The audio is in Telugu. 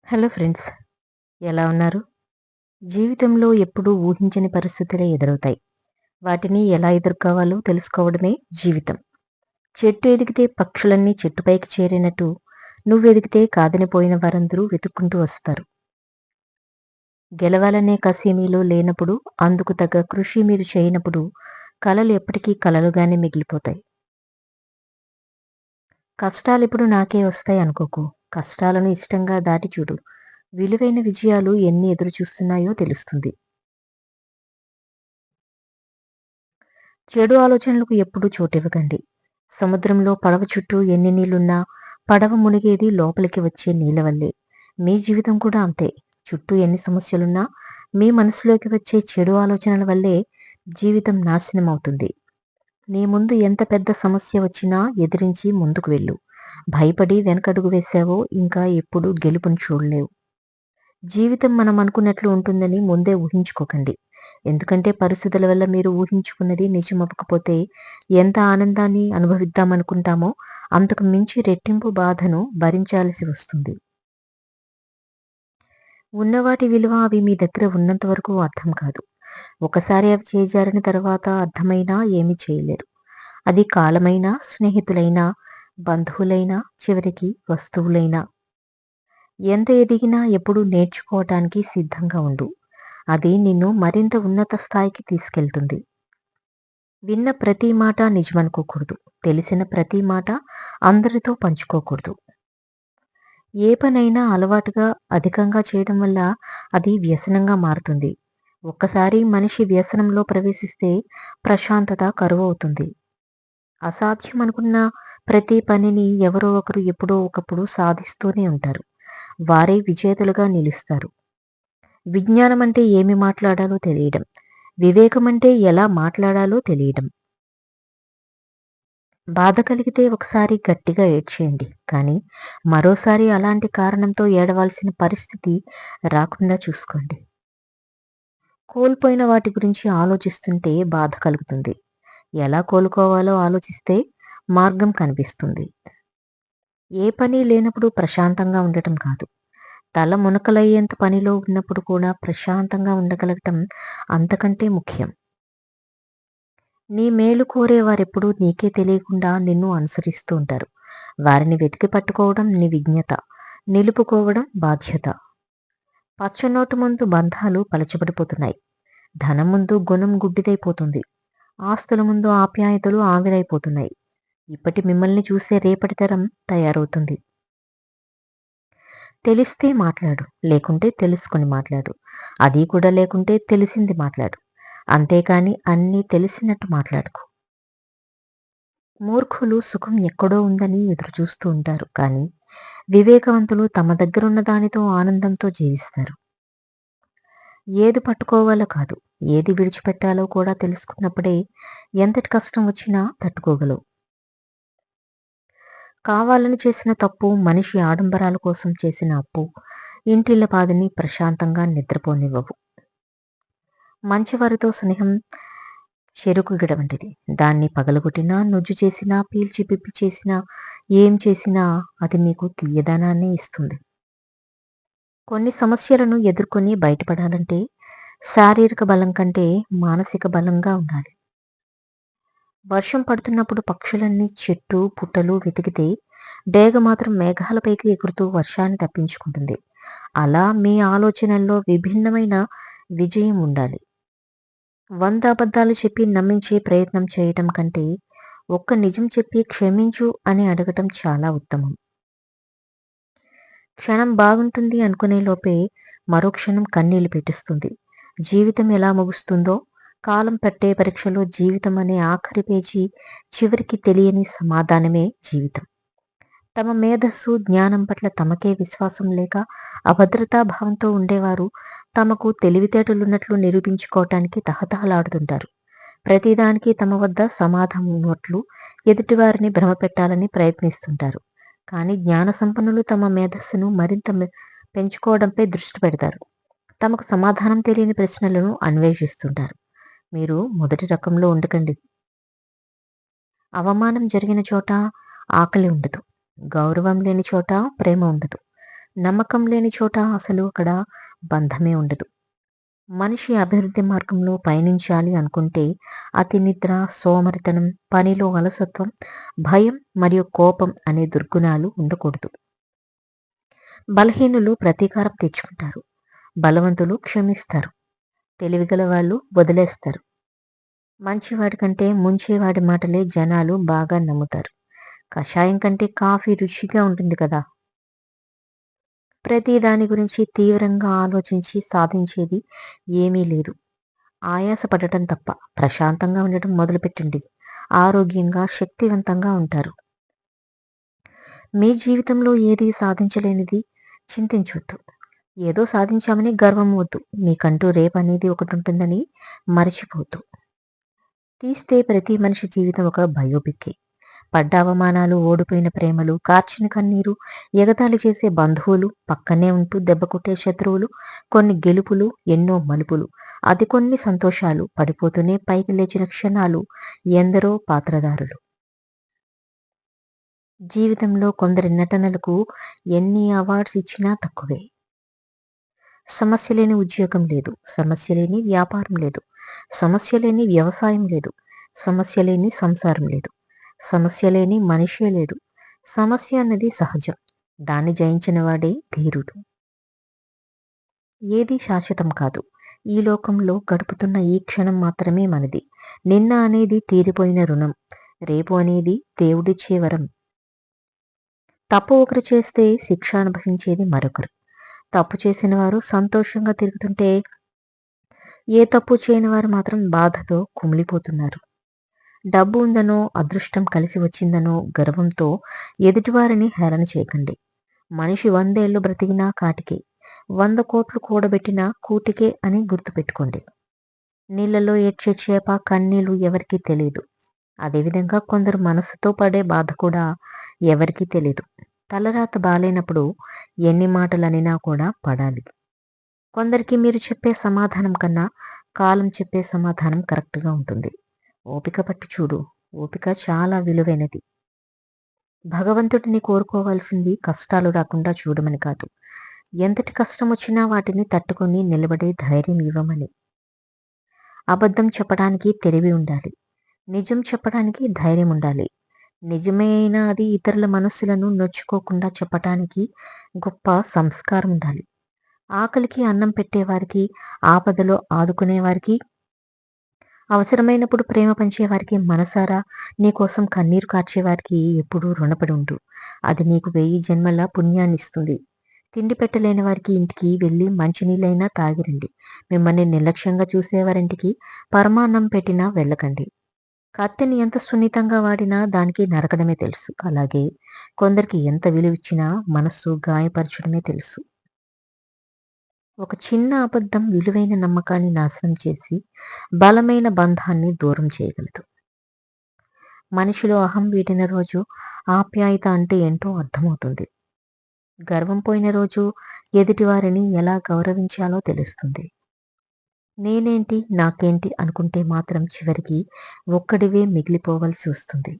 హలో ఫ్రెండ్స్, ఎలా ఉన్నారు? జీవితంలో ఎప్పుడూ ఊహించని పరిస్థితులే ఎదురవుతాయి. వాటిని ఎలా ఎదుర్కోవాలో తెలుసుకోవడమే జీవితం. చెట్టు ఎదిగితే పక్షులన్నీ చెట్టుపైకి చేరినట్టు, నువ్వెదిగితే కాదని పోయిన వారందరూ వెతుక్కుంటూ వస్తారు. గెలవాలనే కసి మీలో లేనప్పుడు, అందుకు తగ్గ కృషి మీరు చేయనప్పుడు, కలలు ఎప్పటికీ కలలుగానే మిగిలిపోతాయి. కష్టాలెప్పుడు నాకే వస్తాయి అనుకోకు. కష్టాలను ఇష్టంగా దాటి చూడు. విలువైన విజయాలు ఎన్ని ఎదురు చూస్తున్నాయో తెలుస్తుంది. చెడు ఆలోచనలకు ఎప్పుడూ చోటివ్వకండి. సముద్రంలో పడవ చుట్టూ ఎన్ని నీళ్లున్నా పడవ మునిగేది లోపలికి వచ్చే నీళ్ల వల్లే. మీ జీవితం కూడా అంతే. చుట్టూ ఎన్ని సమస్యలున్నా మీ మనసులోకి వచ్చే చెడు ఆలోచనల వల్లే జీవితం నాశనం అవుతుంది. నీ ముందు ఎంత పెద్ద సమస్య వచ్చినా ఎదిరించి ముందుకు వెళ్ళు. భయపడి వెనకడుగు వేశావో ఇంకా ఎప్పుడు గెలుపుని చూడలేవు. జీవితం మనం అనుకున్నట్లు ఉంటుందని ముందే ఊహించుకోకండి. ఎందుకంటే పరిస్థితుల వల్ల మీరు ఊహించుకున్నది నిజమవ్వకపోతే ఎంత ఆనందాన్ని అనుభవిద్దామనుకుంటామో అంతకు మించి రెట్టింపు బాధను భరించాల్సి వస్తుంది. ఉన్నవాటి విలువ అవి మీ దగ్గర ఉన్నంత వరకు అర్థం కాదు. ఒకసారి అవి చేజారిన తర్వాత అర్థమైనా ఏమీ చేయలేరు. అది కాలమైనా, స్నేహితులైనా, బంధువులైనా, చివరికి వస్తువులైనా. ఎంత ఎదిగినా ఎప్పుడూ నేర్చుకోవటానికి సిద్ధంగా ఉండు. అది నిన్ను మరింత ఉన్నత స్థాయికి తీసుకెళ్తుంది. విన్న ప్రతి మాట నిజమనుకోకూడదు. తెలిసిన ప్రతి మాట అందరితో పంచుకోకూడదు. ఏ పనైనా అలవాటుగా అధికంగా చేయడం వల్ల అది వ్యసనంగా మారుతుంది. ఒక్కసారి మనిషి వ్యసనంలో ప్రవేశిస్తే ప్రశాంతత కరువవుతుంది. అసాధ్యం అనుకున్న ప్రతి పనిని ఎవరో ఒకరు ఎప్పుడో ఒకప్పుడు సాధిస్తూనే ఉంటారు. వారే విజేతలుగా నిలుస్తారు. విజ్ఞానం అంటే ఏమి మాట్లాడాలో తెలియడం. వివేకం అంటే ఎలా మాట్లాడాలో తెలియడం. బాధ కలిగితే ఒకసారి గట్టిగా ఏడ్చేయండి. కానీ మరోసారి అలాంటి కారణంతో ఏడవాల్సిన పరిస్థితి రాకుండా చూసుకోండి. కోల్పోయిన వాటి గురించి ఆలోచిస్తుంటే బాధ కలుగుతుంది. ఎలా కోలుకోవాలో ఆలోచిస్తే మార్గం కనిపిస్తుంది. ఏ పని లేనప్పుడు ప్రశాంతంగా ఉండటం కాదు. తల మునకలయ్యేంత పనిలో ఉన్నప్పుడు కూడా ప్రశాంతంగా ఉండగలగటం అంతకంటే ముఖ్యం. నీ మేలు కోరేవారెప్పుడూ నీకే తెలియకుండా నిన్ను అనుసరిస్తూ ఉంటారు. వారిని వెతికి పట్టుకోవడం నీ విజ్ఞత, నిలుపుకోవడం బాధ్యత. పచ్చనోటు ముందు బంధాలు పలచబడిపోతున్నాయి. ధనం ముందు గుణం గుడ్డిదైపోతుంది. ఆస్తుల ముందు ఆప్యాయతలు ఆవిరైపోతున్నాయి. ఇప్పటి మిమ్మల్ని చూసే రేపటి తరం తయారవుతుంది. తెలిస్తే మాట్లాడు, లేకుంటే తెలుసుకొని మాట్లాడు. అది కూడా లేకుంటే తెలిసింది మాట్లాడు. అంతేకాని అన్నీ తెలిసినట్టు మాట్లాడుకో. మూర్ఖులు సుఖం ఎక్కడో ఉందని ఎదురుచూస్తూ ఉంటారు. కానీ వివేకవంతులు తమ దగ్గరున్న దానితో ఆనందంతో జీవిస్తారు. ఏది పట్టుకోవాలో కాదు, ఏది విడిచిపెట్టాలో కూడా తెలుసుకున్నప్పుడే ఎంతటి కష్టం వచ్చినా తట్టుకోగలవు. కావాలని చేసిన తప్పు, మనిషి ఆడంబరాల కోసం చేసిన అప్పు ఇంటిల్లపాదిని ప్రశాంతంగా నిద్రపోనివ్వవు. మంచివారితో స్నేహం చెరుకు గిడ వంటిది. దాన్ని పగలగొట్టినా, నుజ్జు చేసినా, పీల్చి పిప్పి చేసినా, ఏం చేసినా అది మీకు తీయదనాన్నే ఇస్తుంది. కొన్ని సమస్యలను ఎదుర్కొని బయటపడాలంటే శారీరక బలం కంటే మానసిక బలంగా ఉండాలి. వర్షం పడుతున్నప్పుడు పక్షులన్నీ చెట్టు, పుట్టలు వెతికితే డేగ మాత్రం మేఘాలపైకి ఎగురుతూ వర్షాన్ని తప్పించుకుంటుంది. అలా మీ ఆలోచనల్లో విభిన్నమైన విజయం ఉండాలి. 100 అబద్ధాలు చెప్పి నమ్మించే ప్రయత్నం చేయటం కంటే ఒక్క నిజం చెప్పి క్షమించు అని అడగటం చాలా ఉత్తమం. క్షణం బాగుంటుంది అనుకునే లోపే మరో క్షణం కన్నీళ్లు పెట్టిస్తుంది. జీవితం ఎలా ముగుస్తుందో కాలం పట్టే పరీక్షలో జీవితం అనే ఆఖరి పేజీ చివరికి తెలియని సమాధానమే జీవితం. తమ మేధస్సు, జ్ఞానం పట్ల తమకే విశ్వాసం లేక అభద్రతా భావంతో ఉండేవారు తమకు తెలివితేటలున్నట్లు నిరూపించుకోవటానికి తహతహలాడుతుంటారు. ప్రతిదానికి తమ వద్ద సమాధానం ఉన్నట్లు ఎదుటివారిని భ్రమపెట్టాలని ప్రయత్నిస్తుంటారు. కానీ జ్ఞాన సంపన్నులు తమ మేధస్సును మరింత పెంచుకోవడంపై దృష్టి పెడతారు. తమకు సమాధానం తెలియని ప్రశ్నలను అన్వేషిస్తుంటారు. మీరు మొదటి రకంలో ఉండకండి. అవమానం జరిగిన చోట ఆకలి ఉండదు. గౌరవం లేని చోట ప్రేమ ఉండదు. నమ్మకం లేని చోట అసలు అక్కడ బంధమే ఉండదు. మనిషి అభివృద్ధి మార్గంలో పయనించాలి అనుకుంటే అతి నిద్ర, సోమరితనం, పనిలో అలసత్వం, భయం మరియు కోపం అనే దుర్గుణాలు ఉండకూడదు. బలహీనులు ప్రతీకారం తెచ్చుకుంటారు. బలవంతులు క్షమిస్తారు. తెలివిగల వాళ్ళు వదిలేస్తారు. మంచివాడి కంటే ముంచేవాడి మాటలే జనాలు బాగా నమ్ముతారు. కషాయం కంటే కాఫీ రుచిగా ఉంటుంది కదా! ప్రతి దాని గురించి తీవ్రంగా ఆలోచించి సాధించేది ఏమీ లేదు. ఆయాస పడటం తప్ప ప్రశాంతంగా ఉండటం మొదలుపెట్టండి. ఆరోగ్యంగా, శక్తివంతంగా ఉంటారు. మీ జీవితంలో ఏది సాధించలేనిది చింతించవద్దు. ఏదో సాధించామని గర్వం వద్దు. మీకంటూ రేపనేది ఒకటుంటుందని మరచిపోవద్దు. తీస్తే ప్రతి మనిషి జీవితం ఒక బయోపిక్కే. పడ్డ అవమానాలు, ఓడిపోయిన ప్రేమలు, కార్చిన కన్నీరు, ఎగతాళి చేసే బంధువులు, పక్కనే ఉంటూ దెబ్బ కొట్టే శత్రువులు, కొన్ని గెలుపులు, ఎన్నో మలుపులు, అది కొన్ని సంతోషాలు, పడిపోతూనే పైకి లేచిన క్షణాలు, ఎందరో పాత్రధారులు. జీవితంలో కొందరి నటనలకు ఎన్ని అవార్డ్స్ ఇచ్చినా తక్కువే. సమస్య లేని ఉద్యోగం లేదు. సమస్య లేని వ్యాపారం లేదు. సమస్య లేని వ్యవసాయం లేదు. సమస్య లేని సంసారం లేదు. సమస్య లేని మనిషే లేడు. సమస్య అన్నది సహజం. దాన్ని జయించిన వాడే ధీరుడు. ఏది శాశ్వతం కాదు. ఈ లోకంలో గడుపుతున్న ఈ క్షణం మాత్రమే మనది. నిన్న అనేది తీరిపోయిన రుణం. రేపు అనేది దేవుడిచ్చే వరం. తప్పు ఒకరు చేస్తే శిక్ష అనుభవించేది మరొకరు. తప్పు చేసిన వారు సంతోషంగా తిరుగుతుంటే ఏ తప్పు చేయని వారు మాత్రం బాధతో కుమిలిపోతున్నారు. డబ్బు ఉందనో, అదృష్టం కలిసి వచ్చిందనో గర్వంతో ఎదుటివారిని హేళన చేయకండి. మనిషి 100 ఏళ్లు బ్రతికినా కాటికే, 100 కోట్లు కూడబెట్టినా కూటికే అని గుర్తుపెట్టుకోండి. నీళ్లలో ఏడ్చే చేప కన్నీళ్లు ఎవరికీ తెలియదు. అదేవిధంగా కొందరు మనసుతో పడే బాధ కూడా ఎవరికీ తెలీదు. తలరాత బాలేనప్పుడు ఎన్ని మాటలనినా కూడా పడాలి. కొందరికి మీరు చెప్పే సమాధానం కన్నా కాలం చెప్పే సమాధానం కరెక్ట్గా ఉంటుంది. ఓపిక పట్టి చూడు. ఓపిక చాలా విలువైనది. భగవంతుడిని కోరుకోవాల్సింది కష్టాలు రాకుండా చూడమని కాదు, ఎంతటి కష్టం వచ్చినా వాటిని తట్టుకొని నిలబడే ధైర్యం ఇవ్వమని. అబద్ధం చెప్పడానికి తెలివి ఉండాలి. నిజం చెప్పడానికి ధైర్యం ఉండాలి. నిజమే అయినా అది ఇతరుల మనస్సులను నొచ్చుకోకుండా చెప్పటానికి గొప్ప సంస్కారం ఉండాలి. ఆకలికి అన్నం పెట్టేవారికి, ఆపదలో ఆదుకునేవారికి, అవసరమైనప్పుడు ప్రేమ పంచేవారికి, మనసారా నీకోసం కన్నీరు కార్చేవారికి ఎప్పుడూ రుణపడి ఉండు. అది నీకు 1000 జన్మల పుణ్యాన్నిస్తుంది. తిండి పెట్టలేని వారికి ఇంటికి వెళ్ళి మంచినీళ్ళైనా తాగిరండి. మిమ్మల్ని నిర్లక్ష్యంగా చూసేవారింటికి పరమాన్నం పెట్టినా వెళ్ళకండి. కత్తిని ఎంత సున్నితంగా వాడినా దానికి నరకడమే తెలుసు. అలాగే కొందరికి ఎంత విలువిచ్చినా మనస్సు గాయపరచడమే తెలుసు. ఒక చిన్న అబద్ధం విలువైన నమ్మకాన్ని నాశనం చేసి బలమైన బంధాన్ని దూరం చేయగలదు. మనిషిలో అహం వీడిన రోజు ఆప్యాయత అంటే ఏంటో అర్థమవుతుంది. గర్వం పోయిన రోజు ఎదుటివారిని ఎలా గౌరవించాలో తెలుస్తుంది. నేనేంటి, నాకేంటి అనుకుంటే మాత్రం చివరికి ఒక్కడివే మిగిలిపోవలసి వస్తుంది.